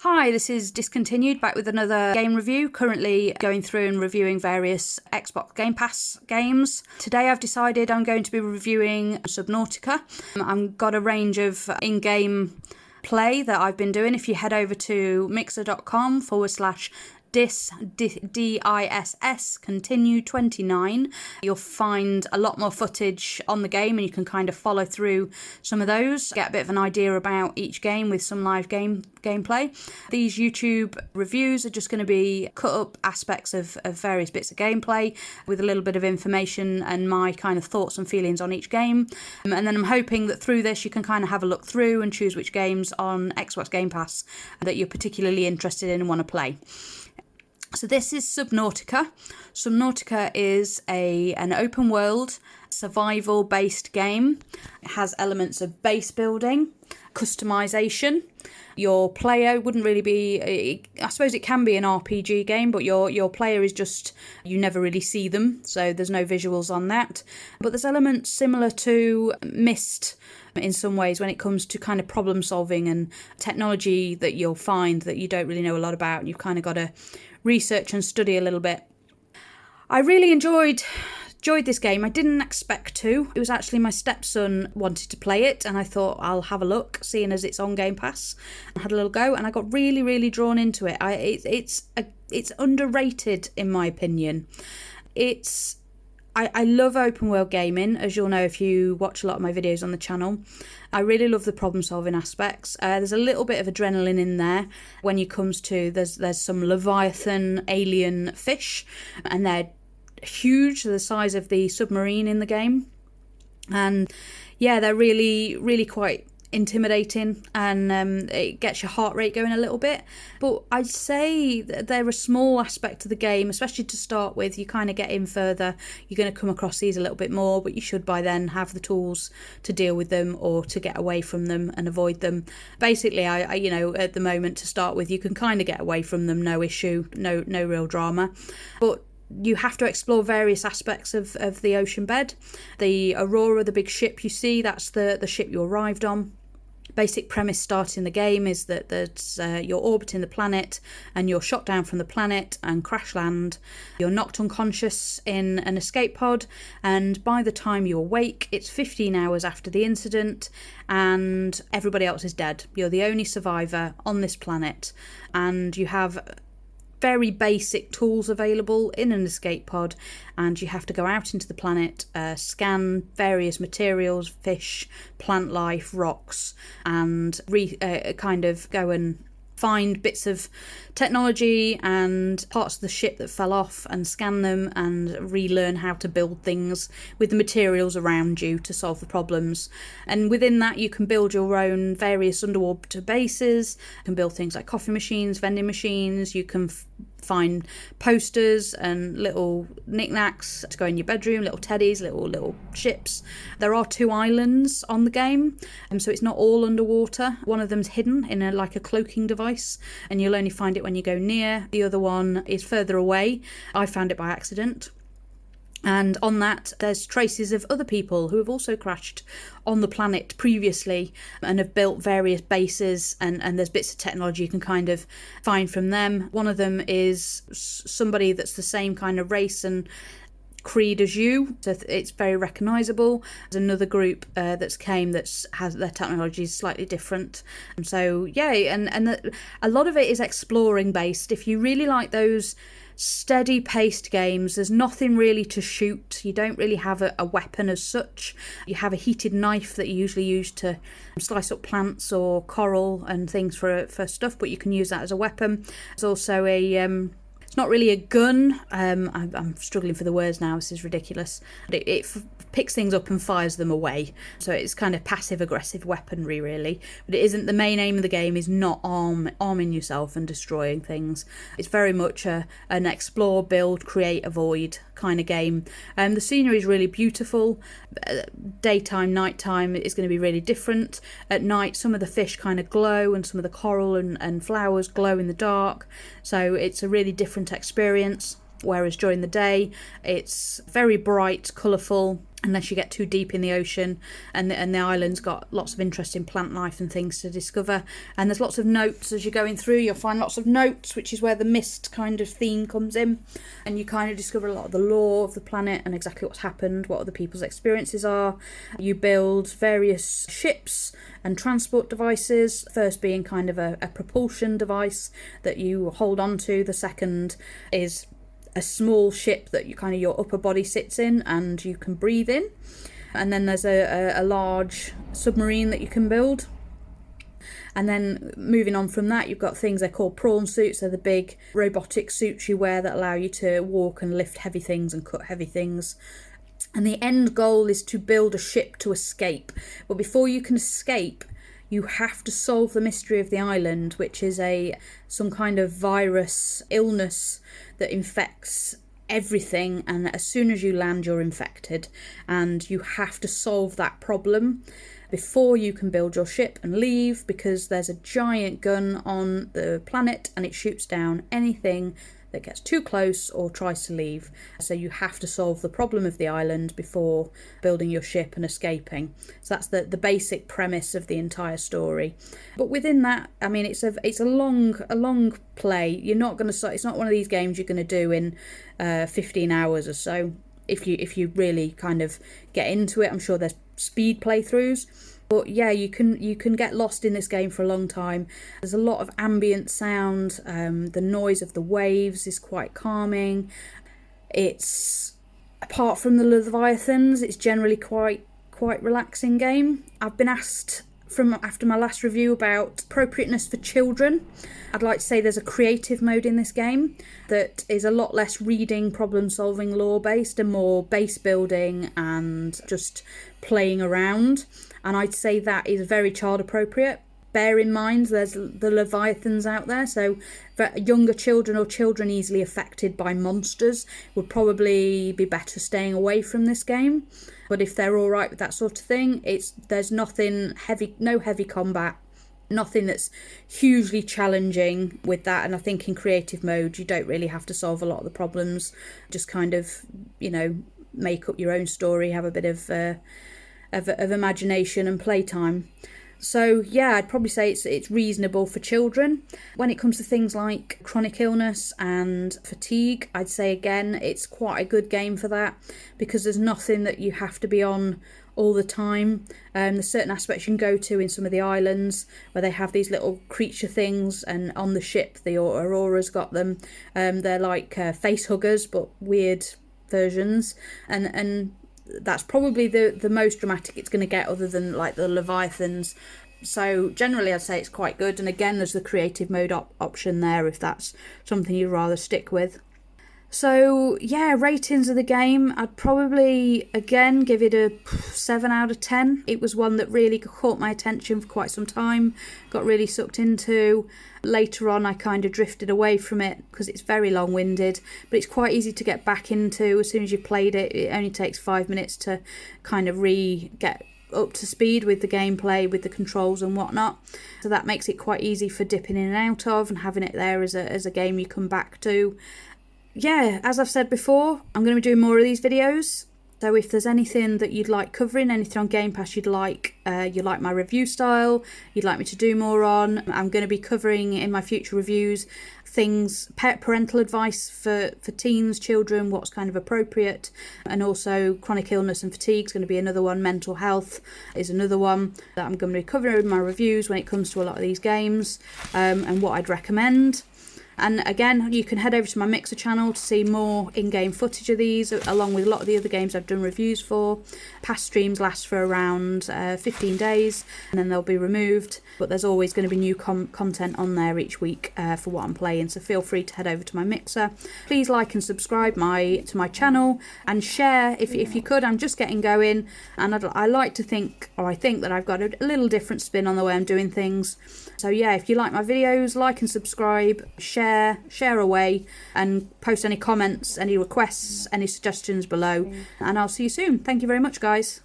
Hi, this is Discontinued, back with another game review, currently going through and reviewing various Xbox Game Pass games. Today I've decided I'm going to be reviewing Subnautica. I've got a range of in-game play that I've been doing. If you head over to mixer.com/diss continue 29, you'll find a lot more footage on the game and you can kind of follow through some of those, get a bit of an idea about each game with some live gameplay. These YouTube reviews are just going to be cut up aspects of various bits of gameplay with a little bit of information and my kind of thoughts and feelings on each game. And then I'm hoping that through this you can kind of have a look through and choose which games on Xbox Game Pass that you're particularly interested in and want to play. So this is Subnautica. Subnautica is an open world survival based game. It has elements of base building, customization. Your player wouldn't really be, I suppose it can be an RPG game, but your player is just, you never really see them, so there's no visuals on that. But there's elements similar to Myst in some ways when it comes to kind of problem solving and technology that you'll find that you don't really know a lot about, and you've kind of got to research and study a little bit. I really enjoyed this game. I didn't expect to. It was actually my stepson wanted to play it and I thought I'll have a look, seeing as it's on Game Pass. I had a little go and I got really drawn into it. It's underrated in my opinion. I love open world gaming, as you'll know if you watch a lot of my videos on the channel. I really love the problem solving aspects. There's a little bit of adrenaline in there when it comes to, there's some Leviathan alien fish and they're huge, the size of the submarine in the game. And yeah, they're really quite intimidating and it gets your heart rate going a little bit. But I'd say that they're a small aspect of the game, especially to start with. You kind of get in further, you're going to come across these a little bit more, but you should by then have the tools to deal with them or to get away from them and avoid them. Basically, I at the moment to start with, you can kind of get away from them, no issue, no real drama. But you have to explore various aspects of the ocean bed. The Aurora, the big ship you see, that's the ship you arrived on. Basic premise starting the game is that you're orbiting the planet and you're shot down from the planet and crash land. You're knocked unconscious in an escape pod, and by the time you awake, it's 15 hours after the incident and everybody else is dead. You're the only survivor on this planet and you have very basic tools available in an escape pod, and you have to go out into the planet, scan various materials, fish, plant life, rocks, and kind of go and find bits of technology and parts of the ship that fell off and scan them and relearn how to build things with the materials around you to solve the problems. And within that you can build your own various underwater bases. You can build things like coffee machines, vending machines. You can find posters and little knickknacks to go in your bedroom, little teddies, little ships. There are 2 islands on the game, and so it's not all underwater. One of them's hidden in a cloaking device, and you'll only find it when you go near. The other one is further away. I found it by accident. And on that, there's traces of other people who have also crashed on the planet previously and have built various bases, and there's bits of technology you can kind of find from them. One of them is somebody that's the same kind of race and creed as you, so it's very recognisable. There's another group that's came has their technology is slightly different, and so yeah, and a lot of it is exploring based. If you really like those steady paced games, there's nothing really to shoot. You don't really have a weapon as such. You have a heated knife that you usually use to slice up plants or coral and things for stuff, but you can use that as a weapon. There's also it's not really a gun. I'm struggling for the words now, this is ridiculous. But it picks things up and fires them away. So it's kind of passive-aggressive weaponry, really. But it isn't, the main aim of the game is not arming yourself and destroying things. It's very much an explore, build, create, avoid kind of game. The scenery is really beautiful. Daytime, nighttime is going to be really different. At night, some of the fish kind of glow and some of the coral and flowers glow in the dark. So it's a really different experience. Whereas during the day, it's very bright, colourful, unless you get too deep in the ocean, and the island's got lots of interesting plant life and things to discover. And there's lots of notes as you're going through. You'll find lots of notes, which is where the mist kind of theme comes in, and you kind of discover a lot of the lore of the planet and exactly what's happened, what other people's experiences are. You build various ships and transport devices, first being kind of a propulsion device that you hold on to. The second is a small ship that your upper body sits in and you can breathe in. And then there's a large submarine that you can build. And then moving on from that, you've got things they're called prawn suits. They're the big robotic suits you wear that allow you to walk and lift heavy things and cut heavy things. And the end goal is to build a ship to escape. But before you can escape, you have to solve the mystery of the island, which is some kind of virus illness that infects everything, and as soon as you land you're infected, and you have to solve that problem before you can build your ship and leave, because there's a giant gun on the planet and it shoots down anything that gets too close or tries to leave. So you have to solve the problem of the island before building your ship and escaping. So that's the basic premise of the entire story. But within that, I mean, it's a long play. You're not going to. It's not one of these games you're going to do in 15 hours or so. If you really kind of get into it, I'm sure there's speed playthroughs. But yeah, you can get lost in this game for a long time. There's a lot of ambient sound. The noise of the waves is quite calming. It's, apart from the Leviathans, it's generally quite relaxing game. I've been asked after my last review about appropriateness for children. I'd like to say there's a creative mode in this game that is a lot less reading, problem solving, lore based, and more base building and just playing around. And I'd say that is very child appropriate. Bear in mind there's the Leviathans out there, so for younger children or children easily affected by monsters would probably be better staying away from this game. But if they're all right with that sort of thing, there's nothing heavy, no heavy combat, nothing that's hugely challenging with that. And I think in creative mode you don't really have to solve a lot of the problems, just kind of, make up your own story, have a bit of imagination and playtime. So yeah, I'd probably say it's reasonable for children. When it comes to things like chronic illness and fatigue, I'd say again it's quite a good game for that, because there's nothing that you have to be on all the time. There's certain aspects you can go to in some of the islands where they have these little creature things, and on the ship the Aurora's got them. They're like face huggers but weird versions, and that's probably the most dramatic it's going to get, other than like the Leviathans. So generally I'd say it's quite good, and again there's the creative mode option there if that's something you'd rather stick with. So yeah, ratings of the game, I'd probably again give it a 7 out of 10. It was one that really caught my attention for quite some time, got really sucked into. Later on I kind of drifted away from it because it's very long-winded, but it's quite easy to get back into. As soon as you've played it, it only takes 5 minutes to kind of get up to speed with the gameplay, with the controls and whatnot. So that makes it quite easy for dipping in and out of and having it there as a game you come back to. Yeah, as I've said before, I'm going to be doing more of these videos. So if there's anything that you'd like covering, anything on Game Pass you like my review style, you'd like me to do more on, I'm going to be covering in my future reviews things, parental advice for teens, children, what's kind of appropriate, and also chronic illness and fatigue is going to be another one. Mental health is another one that I'm going to be covering in my reviews when it comes to a lot of these games, and what I'd recommend. And again, you can head over to my Mixer channel to see more in-game footage of these, along with a lot of the other games I've done reviews for. Past streams last for around 15 days, and then they'll be removed. But there's always going to be new content on there each week for what I'm playing, so feel free to head over to my Mixer. Please like and subscribe to my channel, and share if you could. I'm just getting going, and I like to think, or I think that I've got a little different spin on the way I'm doing things. So yeah, if you like my videos, like and subscribe, share away, and post any comments, any requests, any suggestions below. And I'll see you soon. Thank you very much, guys.